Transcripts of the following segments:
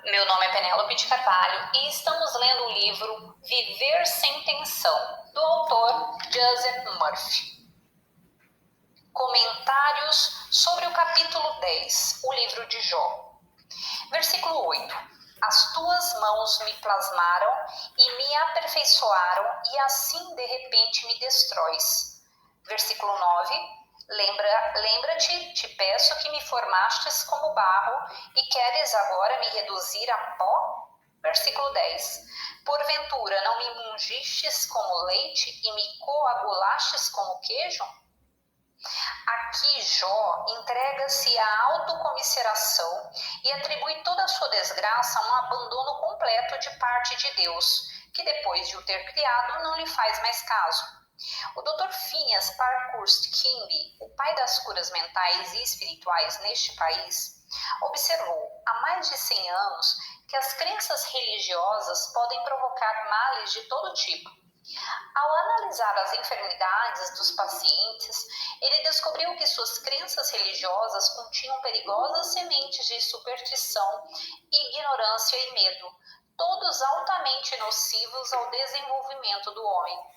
Meu nome é Penélope de Carvalho e estamos lendo o livro Viver Sem Tensão, do autor Joseph Murphy. Comentários sobre o capítulo 10, o livro de Jó. Versículo 8. As tuas mãos me plasmaram e me aperfeiçoaram, e assim de repente me destróis. Versículo 9. Lembra-te, te peço que me formastes como barro e queres agora me reduzir a pó? Versículo 10. Porventura não me mungistes como leite e me coagulastes como queijo? Aqui Jó entrega-se à autocomiseração e atribui toda a sua desgraça a um abandono completo de parte de Deus, que depois de o ter criado não lhe faz mais caso. O Dr. Phineas Parkhurst Quimby, o pai das curas mentais e espirituais neste país, observou há mais de 100 anos que as crenças religiosas podem provocar males de todo tipo. Ao analisar as enfermidades dos pacientes, ele descobriu que suas crenças religiosas continham perigosas sementes de superstição, ignorância e medo, todos altamente nocivos ao desenvolvimento do homem.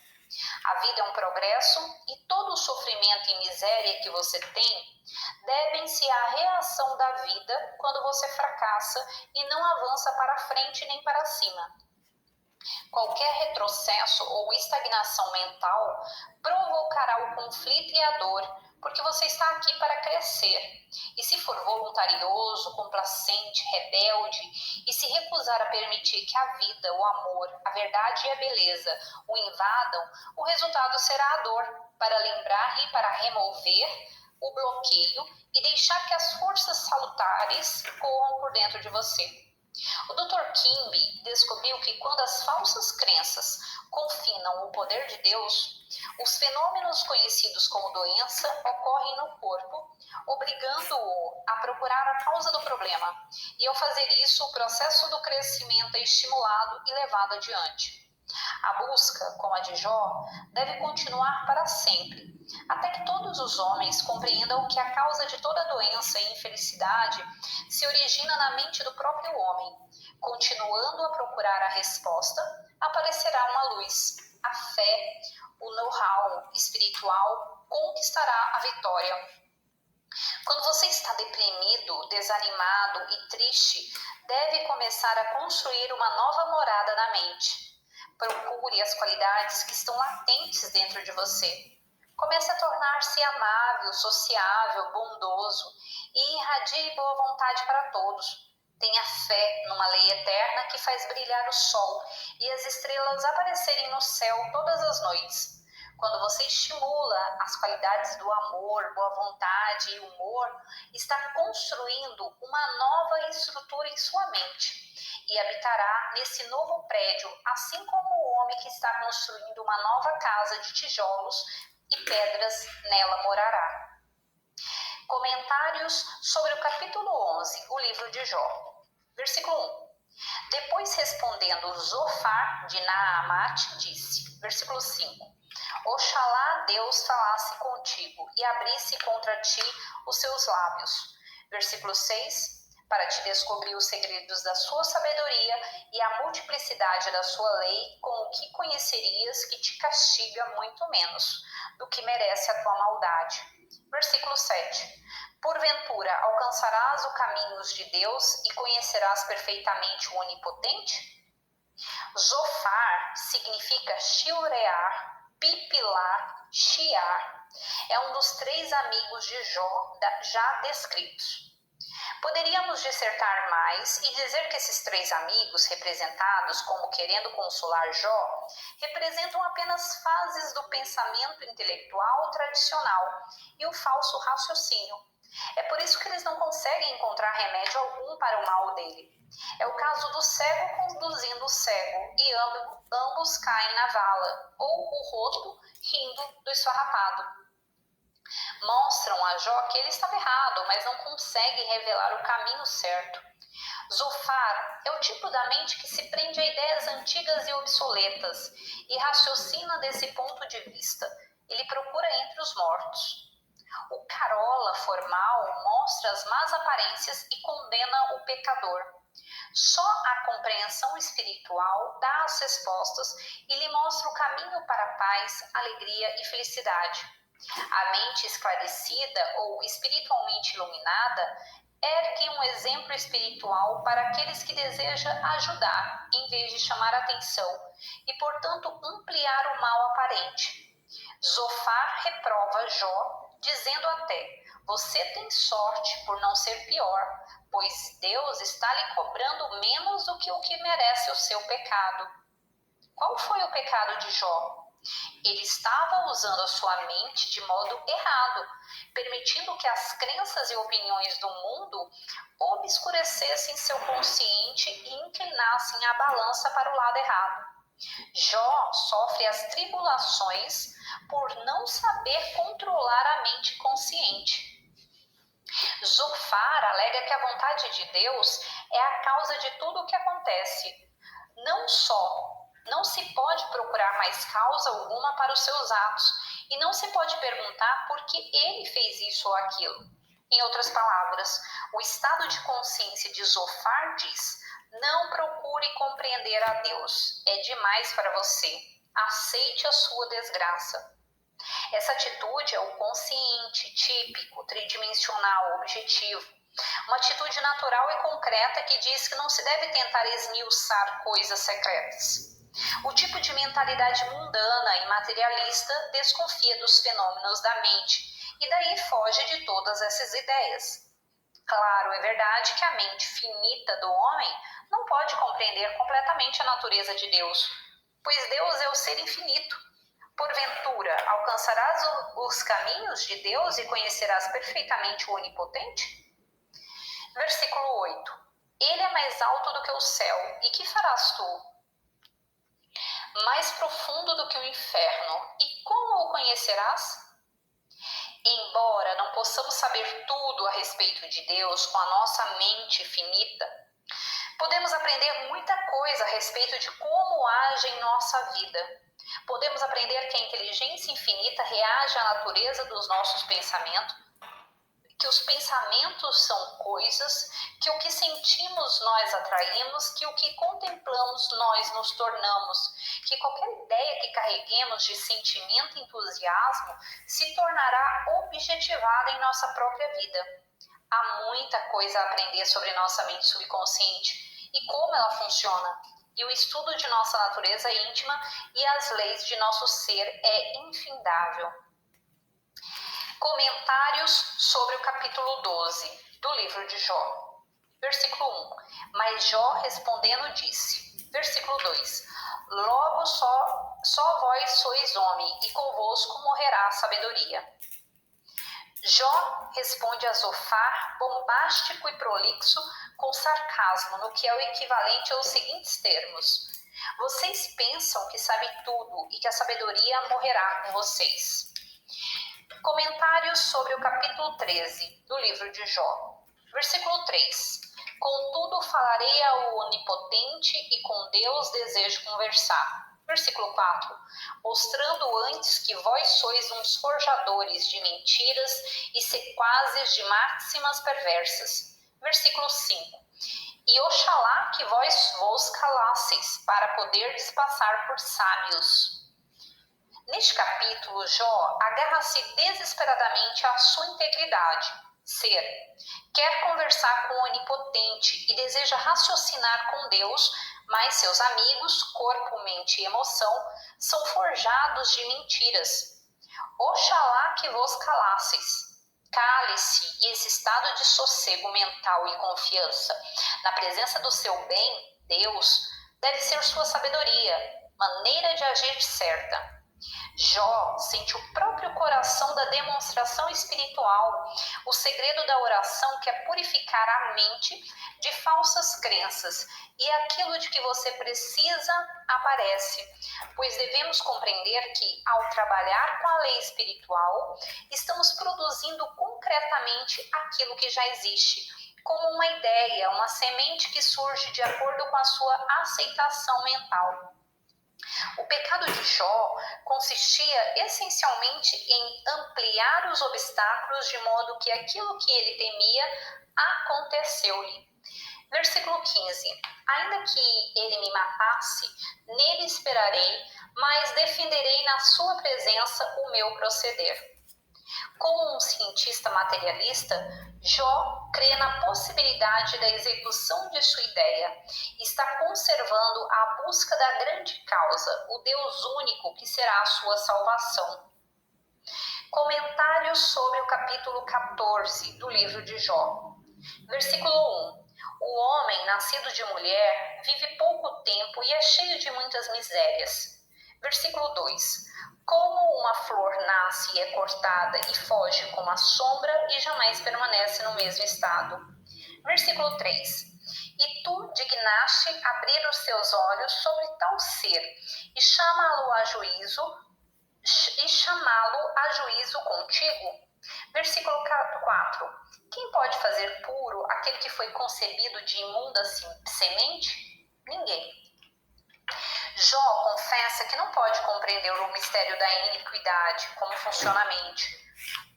A vida é um progresso e todo o sofrimento e miséria que você tem devem-se à reação da vida quando você fracassa e não avança para frente nem para cima. Qualquer retrocesso ou estagnação mental provocará o conflito e a dor, porque você está aqui para crescer. E se for voluntarioso, complacente, rebelde, e se recusar a permitir que a vida, o amor, a verdade e a beleza o invadam, o resultado será a dor, para lembrar e para remover o bloqueio e deixar que as forças salutares corram por dentro de você. O Dr. Quimby descobriu que quando as falsas crenças confinam o poder de Deus, os fenômenos conhecidos como doença ocorrem no corpo, obrigando-o a procurar a causa do problema. E ao fazer isso, o processo do crescimento é estimulado e levado adiante. A busca, como a de Jó, deve continuar para sempre, até que todos os homens compreendam que a causa de toda doença e infelicidade se origina na mente do próprio homem. Continuando a procurar a resposta, aparecerá uma luz. A fé, o know-how espiritual conquistará a vitória. Quando você está deprimido, desanimado e triste, deve começar a construir uma nova morada na mente. Procure as qualidades que estão latentes dentro de você. Comece a tornar-se amável, sociável, bondoso e irradie boa vontade para todos. Tenha fé numa lei eterna que faz brilhar o sol e as estrelas aparecerem no céu todas as noites. Quando você estimula as qualidades do amor, boa vontade e humor, está construindo uma nova estrutura em sua mente e habitará nesse novo prédio, assim como o homem que está construindo uma nova casa de tijolos e pedras nela morará. Comentários sobre o capítulo 11, o livro de Jó. Versículo 1. Depois respondendo Zofar de Naamate, disse, versículo 5. Oxalá Deus falasse contigo e abrisse contra ti os seus lábios. Versículo 6. Para te descobrir os segredos da sua sabedoria e a multiplicidade da sua lei, com o que conhecerias que te castiga muito menos do que merece a tua maldade. Versículo 7. Porventura alcançarás os caminhos de Deus e conhecerás perfeitamente o Onipotente? Zofar significa chiurear, pipilar, chiar. É um dos 3 amigos de Jó já descritos. Poderíamos dissertar mais e dizer que esses 3 amigos, representados como querendo consolar Jó, representam apenas fases do pensamento intelectual tradicional e o falso raciocínio. É por isso que eles não conseguem encontrar remédio algum para o mal dele. É o caso do cego conduzindo o cego e ambos caem na vala, ou o roto rindo do esfarrapado. Mostram a Jó que ele estava errado, mas não consegue revelar o caminho certo. Zofar é o tipo da mente que se prende a ideias antigas e obsoletas e raciocina desse ponto de vista. Ele procura entre os mortos. O carola formal mostra as más aparências e condena o pecador. Só a compreensão espiritual dá as respostas e lhe mostra o caminho para a paz, alegria e felicidade. A mente esclarecida ou espiritualmente iluminada ergue um exemplo espiritual para aqueles que desejam ajudar, em vez de chamar atenção, e, portanto, ampliar o mal aparente. Zofar reprova Jó, dizendo até: você tem sorte por não ser pior, pois Deus está lhe cobrando menos do que o que merece o seu pecado. Qual foi o pecado de Jó? Ele estava usando a sua mente de modo errado, permitindo que as crenças e opiniões do mundo obscurecessem seu consciente e inclinassem a balança para o lado errado. Jó sofre as tribulações por não saber controlar a mente consciente. Zofar alega que a vontade de Deus é a causa de tudo o que acontece. Não se pode procurar mais causa alguma para os seus atos e não se pode perguntar por que ele fez isso ou aquilo. Em outras palavras, o estado de consciência de Zofar diz: não procure compreender a Deus, é demais para você, aceite a sua desgraça. Essa atitude é o consciente, típico, tridimensional, objetivo. Uma atitude natural e concreta que diz que não se deve tentar esmiuçar coisas secretas. O tipo de mentalidade mundana e materialista desconfia dos fenômenos da mente e daí foge de todas essas ideias. Claro, é verdade que a mente finita do homem não pode compreender completamente a natureza de Deus, pois Deus é o ser infinito. Porventura, alcançarás os caminhos de Deus e conhecerás perfeitamente o Onipotente? Versículo 8. Ele é mais alto do que o céu, e que farás tu? Mais profundo do que o inferno, e como o conhecerás? Embora não possamos saber tudo a respeito de Deus com a nossa mente finita, podemos aprender muita coisa a respeito de como age em nossa vida. Podemos aprender que a inteligência infinita reage à natureza dos nossos pensamentos, que os pensamentos são coisas, que o que sentimos nós atraímos, que o que contemplamos nós nos tornamos, que qualquer ideia que carreguemos de sentimento e entusiasmo se tornará objetivada em nossa própria vida. Há muita coisa a aprender sobre nossa mente subconsciente e como ela funciona. E o estudo de nossa natureza íntima e as leis de nosso ser é infindável. Comentários sobre o capítulo 12 do livro de Jó. Versículo 1. Mas Jó respondendo disse. Versículo 2. Logo só vós sois homem, e convosco morrerá a sabedoria. Jó responde a Zofar, bombástico e prolixo, com sarcasmo, no que é o equivalente aos seguintes termos: vocês pensam que sabem tudo e que a sabedoria morrerá com vocês. Comentários sobre o capítulo 13 do livro de Jó. Versículo 3. Contudo falarei ao Onipotente e com Deus desejo conversar. Versículo 4. Mostrando antes que vós sois uns forjadores de mentiras e sequazes de máximas perversas. Versículo 5. E oxalá que vós vos calasseis, para poderdes passar por sábios. Neste capítulo, Jó agarra-se desesperadamente à sua integridade, ser. Quer conversar com o Onipotente e deseja raciocinar com Deus, mas seus amigos, corpo, mente e emoção, são forjados de mentiras. Oxalá que vos calasseis. Cale-se, e esse estado de sossego mental e confiança na presença do seu bem, Deus, deve ser sua sabedoria, maneira de agir certa. Jó sente o próprio coração da demonstração espiritual, o segredo da oração que é purificar a mente de falsas crenças, e aquilo de que você precisa aparece, pois devemos compreender que, ao trabalhar com a lei espiritual, estamos produzindo concretamente aquilo que já existe, como uma ideia, uma semente que surge de acordo com a sua aceitação mental. O pecado de Jó consistia essencialmente em ampliar os obstáculos de modo que aquilo que ele temia aconteceu-lhe. Versículo 15. Ainda que ele me matasse, nele esperarei, mas defenderei na sua presença o meu proceder. Como um cientista materialista, Jó crê na possibilidade da execução de sua ideia. Está conservando a busca da grande causa, o Deus único que será a sua salvação. Comentários sobre o capítulo 14 do livro de Jó. Versículo 1. O homem, nascido de mulher, vive pouco tempo e é cheio de muitas misérias. Versículo 2. Como uma flor nasce e é cortada e foge como a sombra e jamais permanece no mesmo estado. Versículo 3. E tu dignaste abrir os teus olhos sobre tal ser e chamá-lo a juízo contigo. Versículo 4. Quem pode fazer puro aquele que foi concebido de imunda semente? Ninguém. Jó confessa que não pode compreender o mistério da iniquidade, como funciona a mente.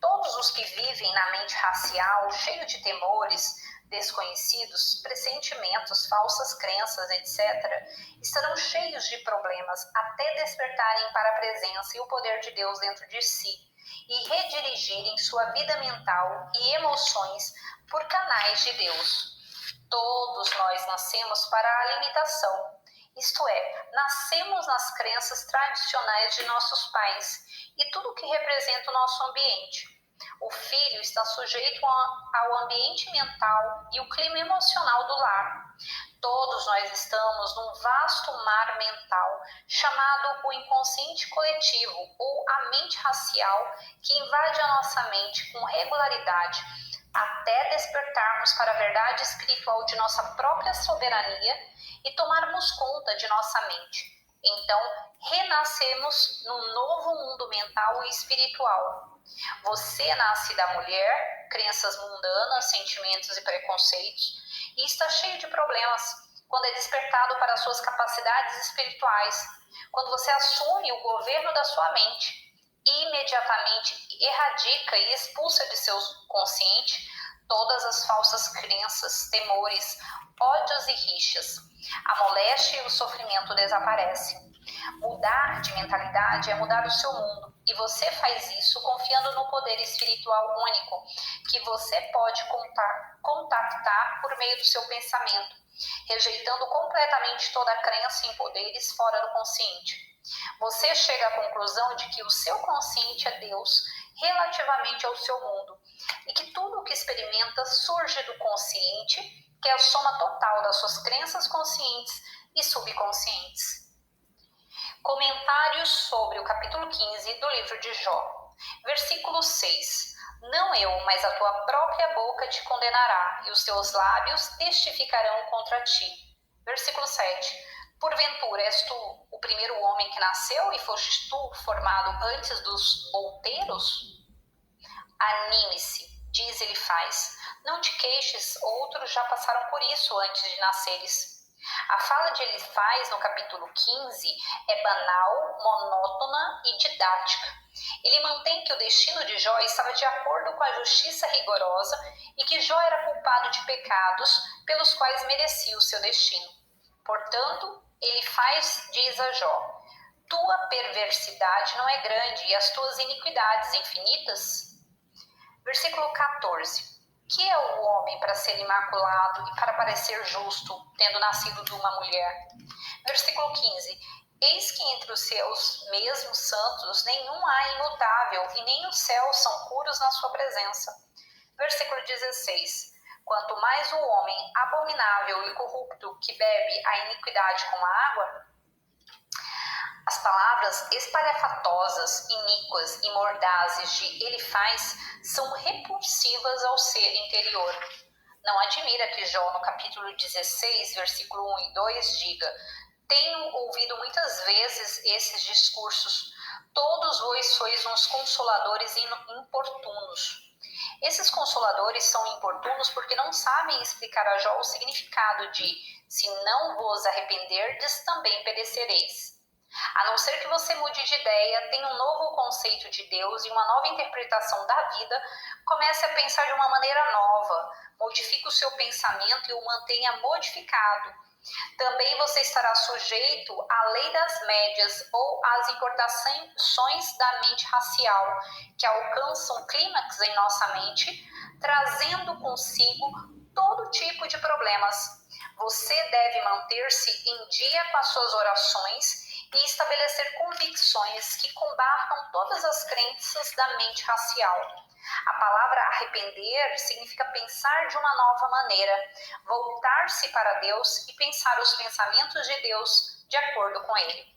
Todos os que vivem na mente racial, cheio de temores, desconhecidos, pressentimentos, falsas crenças, etc., estarão cheios de problemas até despertarem para a presença e o poder de Deus dentro de si e redirigirem sua vida mental e emoções por canais de Deus. Todos nós nascemos para a limitação. Isto é, nascemos nas crenças tradicionais de nossos pais e tudo que representa o nosso ambiente. O filho está sujeito ao ambiente mental e o clima emocional do lar. Todos nós estamos num vasto mar mental chamado o inconsciente coletivo ou a mente racial que invade a nossa mente com regularidade até despertarmos para a verdade espiritual de nossa própria soberania e tomarmos conta de nossa mente. Então, renascemos num novo mundo mental e espiritual. Você nasce da mulher, crenças mundanas, sentimentos e preconceitos, e está cheio de problemas quando é despertado para suas capacidades espirituais. Quando você assume o governo da sua mente, imediatamente erradica e expulsa de seu consciente todas as falsas crenças, temores, ódios e rixas. A moléstia e o sofrimento desaparecem. Mudar de mentalidade é mudar o seu mundo, e você faz isso confiando no poder espiritual único que você pode contactar por meio do seu pensamento, rejeitando completamente toda crença em poderes fora do consciente. Você chega à conclusão de que o seu consciente é Deus relativamente ao seu mundo e que tudo o que experimenta surge do consciente, que é a soma total das suas crenças conscientes e subconscientes. Comentários sobre o capítulo 15 do livro de Jó. Versículo 6. Não eu, mas a tua própria boca te condenará, e os teus lábios testificarão contra ti. Versículo 7. Porventura és tu o primeiro homem que nasceu e fostes tu formado antes dos outeiros? Anime-se, diz Elifaz, não te queixes, outros já passaram por isso antes de nasceres. A fala de Elifaz no capítulo 15 é banal, monótona e didática. Ele mantém que o destino de Jó estava de acordo com a justiça rigorosa e que Jó era culpado de pecados pelos quais merecia o seu destino. Portanto, Elifaz diz a Jó: tua perversidade não é grande e as tuas iniquidades infinitas? Versículo 14. Que é o homem para ser imaculado e para parecer justo, tendo nascido de uma mulher? Versículo 15. Eis que entre os seus mesmos santos nenhum há imutável, e nem os céus são puros na sua presença. Versículo 16. Quanto mais o homem abominável e corrupto que bebe a iniquidade com a água, as palavras espalhafatosas, iníquas e mordazes de Elifaz são repulsivas ao ser interior. Não admira que Jó, no capítulo 16, versículo 1 e 2, diga: tenho ouvido muitas vezes esses discursos, todos vós sois uns consoladores importunos. Esses consoladores são importunos porque não sabem explicar a Jó o significado de: se não vos arrependerdes, também perecereis. A não ser que você mude de ideia, tenha um novo conceito de Deus e uma nova interpretação da vida, comece a pensar de uma maneira nova, modifique o seu pensamento e o mantenha modificado. Também você estará sujeito à lei das médias ou às importações da mente racial, que alcançam clímax em nossa mente, trazendo consigo todo tipo de problemas. Você deve manter-se em dia com as suas orações e estabelecer convicções que combatam todas as crenças da mente racial. A palavra arrepender significa pensar de uma nova maneira, voltar-se para Deus e pensar os pensamentos de Deus de acordo com Ele.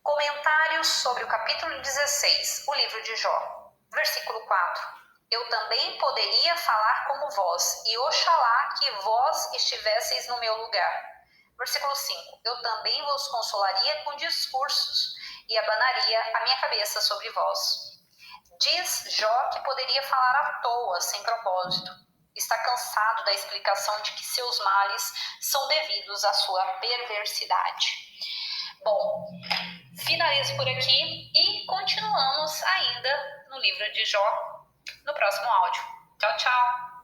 Comentários sobre o capítulo 16, o livro de Jó. Versículo 4. Eu também poderia falar como vós, e oxalá que vós estivesseis no meu lugar. Versículo 5. Eu também vos consolaria com discursos, e abanaria a minha cabeça sobre vós. Diz Jó que poderia falar à toa, sem propósito. Está cansado da explicação de que seus males são devidos à sua perversidade. Bom, finalizo por aqui e continuamos ainda no livro de Jó no próximo áudio. Tchau, tchau!